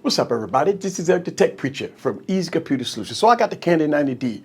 What's up, everybody? This is Eric the Tech Preacher from AskEazyComputerSolutions. So I got the Canon 90D,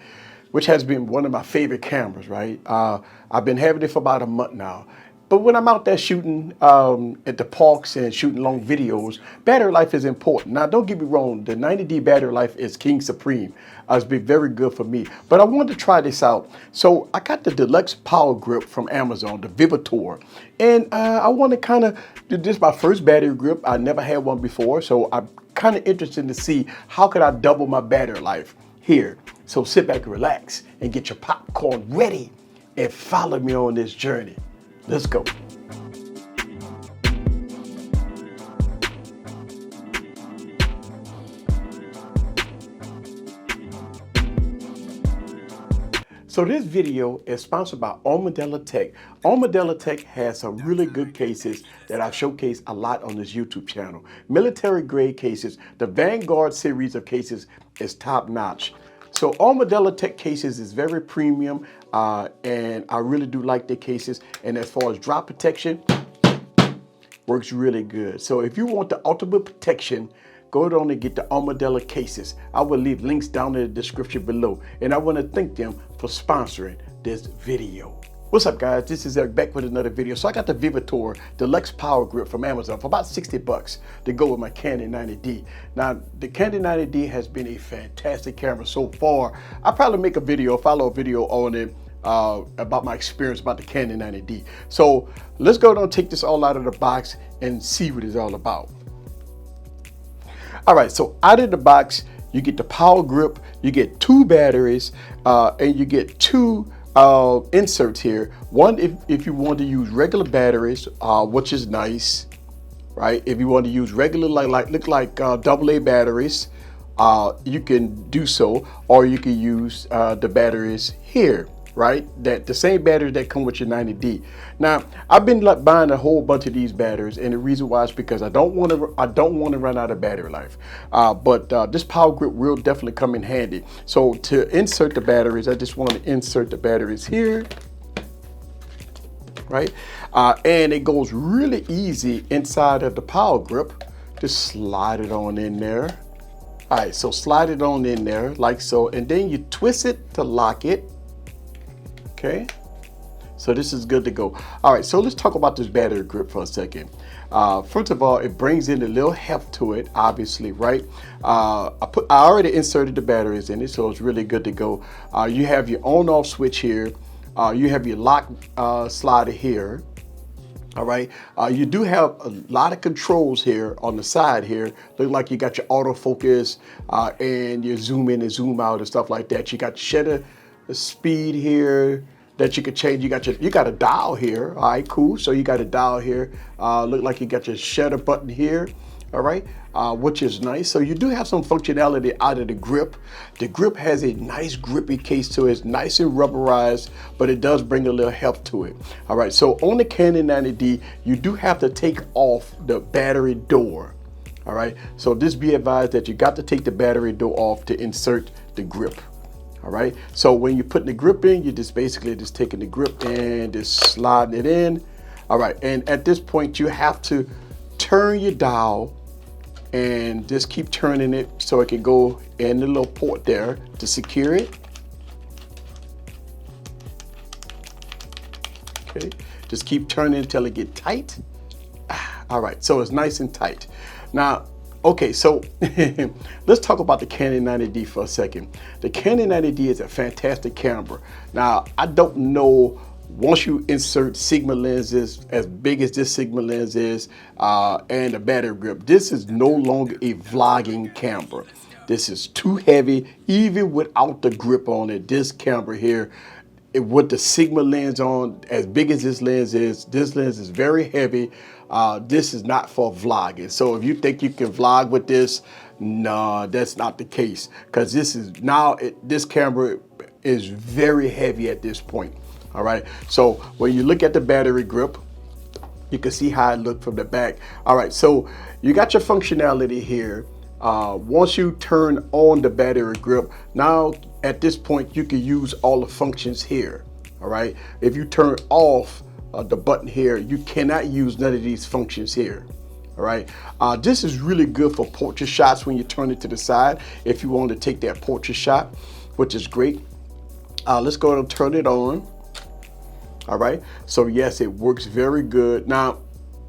which has been one of my favorite cameras, right? I've been having it for about a month now. But when I'm out there shooting at the parks and shooting long videos, battery life is important. Now, don't get me wrong, the 90D battery life is king supreme. It's been very good for me. But I wanted to try this out. So I got the deluxe power grip from Amazon, the Vivitar. And I want to kind of do this, my first battery grip. I never had one before, so I'm kind of interested to see how could I double my battery life here. So sit back and relax and get your popcorn ready and follow me on this journey. Let's go. So this video is sponsored by Armadillo Tech. Armadillo Tech has some really good cases that I showcase a lot on this YouTube channel. Military grade cases. The Vanguard series of cases is top notch. So Armadillo Tech cases is very premium, and I really do like their cases. And as far as drop protection, works really good. So if you want the ultimate protection, go down and get the Armadillo cases. I will leave links down in the description below. And I want to thank them for sponsoring this video. What's up, guys? This is Eric back with another video. So I got the Vivitar Deluxe Power Grip from Amazon for about 60 bucks to go with my Canon 90D. Now, the Canon 90D has been a fantastic camera so far. I'll probably make a video, follow a video on it about my experience about the Canon 90D. So let's go down and take this all out of the box and see what it's all about. All right, so out of the box, you get the power grip, you get two batteries, and you get two inserts here. One, if you want to use regular batteries, which is nice, right? If you want to use regular, like AA batteries, you can do so, or you can use the batteries here, right? That the same batteries that come with your 90D. Now, I've been buying a whole bunch of these batteries, and the reason why is because I don't want to run out of battery life. But this power grip will definitely come in handy. So to insert the batteries, I just want to insert the batteries here, right? And it goes really easy inside of the power grip. Just slide it on in there. All right, so slide it on in there like so, and then you twist it to lock it. Okay, so this is good to go. All right, so let's talk about this battery grip for a second. First of all, it brings in a little heft to it, obviously, right? I already inserted the batteries in it, so it's really good to go. You have your on-off switch here. You have your lock slider here. All right, you do have a lot of controls here on the side here. Look like you got your autofocus and your zoom in and zoom out and stuff like that. You got shutter speed here that you could change. You got a dial here. All right, cool. So you got a dial here. Look like you got your shutter button here. All right, which is nice. So you do have some functionality out of the grip. The grip has a nice grippy case to it. It's nice and rubberized, but it does bring a little heft to it. All right, so on the Canon 90D, you do have to take off the battery door. All right, so just be advised that you got to take the battery door off to insert the grip. All right, so when you're putting the grip in, you're just basically just taking the grip and just sliding it in. All right, and at this point, you have to turn your dial and just keep turning it so it can go in the little port there to secure it. Okay, just keep turning until it gets tight. All right, so it's nice and tight. Now, okay, so let's talk about the Canon 90D for a second. The Canon 90D is a fantastic camera. Now, I don't know, once you insert Sigma lenses as big as this Sigma lens is and a battery grip, this is no longer a vlogging camera. This is too heavy, even without the grip on it. This camera here, with the Sigma lens on, as big as this lens is very heavy. This is not for vlogging. So if you think you can vlog with this, no, that's not the case. Because this camera is very heavy at this point. All right. So when you look at the battery grip, you can see how it looks from the back. All right. So you got your functionality here. Once you turn on the battery grip, now at this point you can use all the functions here. All right. If you turn off the button here, you cannot use none of these functions here. All right, this is really good for portrait shots when you turn it to the side. If you want to take that portrait shot, which is great. Let's go ahead and turn it on. All right, so yes, it works very good. Now,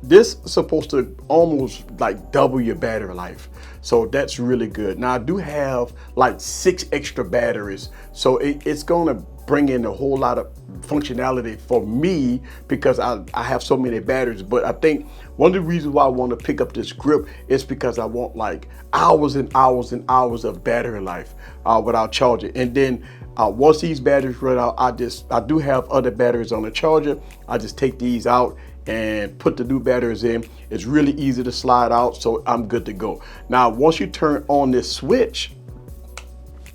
this is supposed to almost like double your battery life. So that's really good. Now I do have like 6 extra batteries. So it's gonna bring in a whole lot of functionality for me because I have so many batteries. But I think one of the reasons why I want to pick up this grip is because I want like hours and hours and hours of battery life without charging. And then once these batteries run out, I do have other batteries on the charger. I just take these out and put the new batteries in. It's really easy to slide out, so I'm good to go. Now, once you turn on this switch,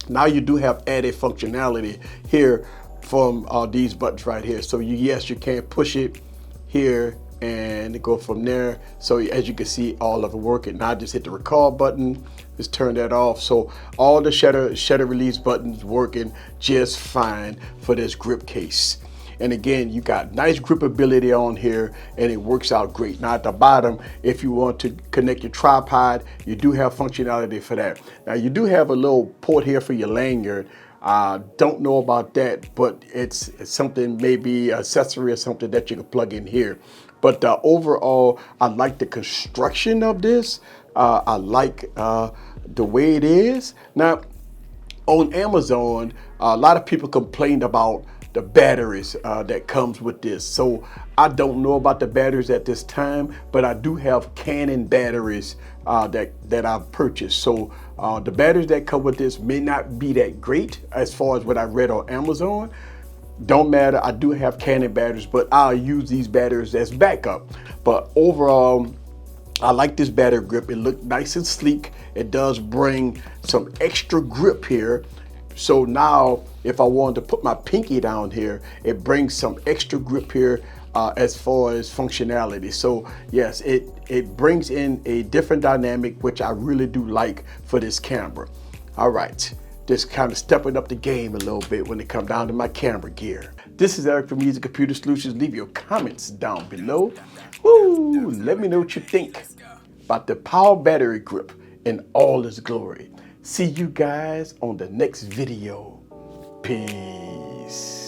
now you do have added functionality here from these buttons right here. So yes, you can push it here and go from there. So as you can see, all of it working. Now I just hit the record button, just turn that off. So all the shutter release buttons working just fine for this grip case. And again, you got nice gripability on here and it works out great. Now at the bottom, if you want to connect your tripod, you do have functionality for that. Now you do have a little port here for your lanyard. Don't know about that, but it's something, maybe accessory or something that you can plug in here. But overall, I like the construction of this. I like the way it is. Now on Amazon, a lot of people complained about the batteries that comes with this. So I don't know about the batteries at this time, but I do have Canon batteries that I've purchased. So the batteries that come with this may not be that great as far as what I read on Amazon. Don't matter, I do have Canon batteries, but I'll use these batteries as backup. But overall, I like this battery grip. It looks nice and sleek. It does bring some extra grip here. So now if I wanted to put my pinky down here, it brings some extra grip here as far as functionality. So yes, it brings in a different dynamic, which I really do like for this camera. All right, just kind of stepping up the game a little bit when it comes down to my camera gear. This is Eric from Easy Computer Solutions. Leave your comments down below. Woo, let me know what you think about the power battery grip in all its glory. See you guys on the next video. Peace.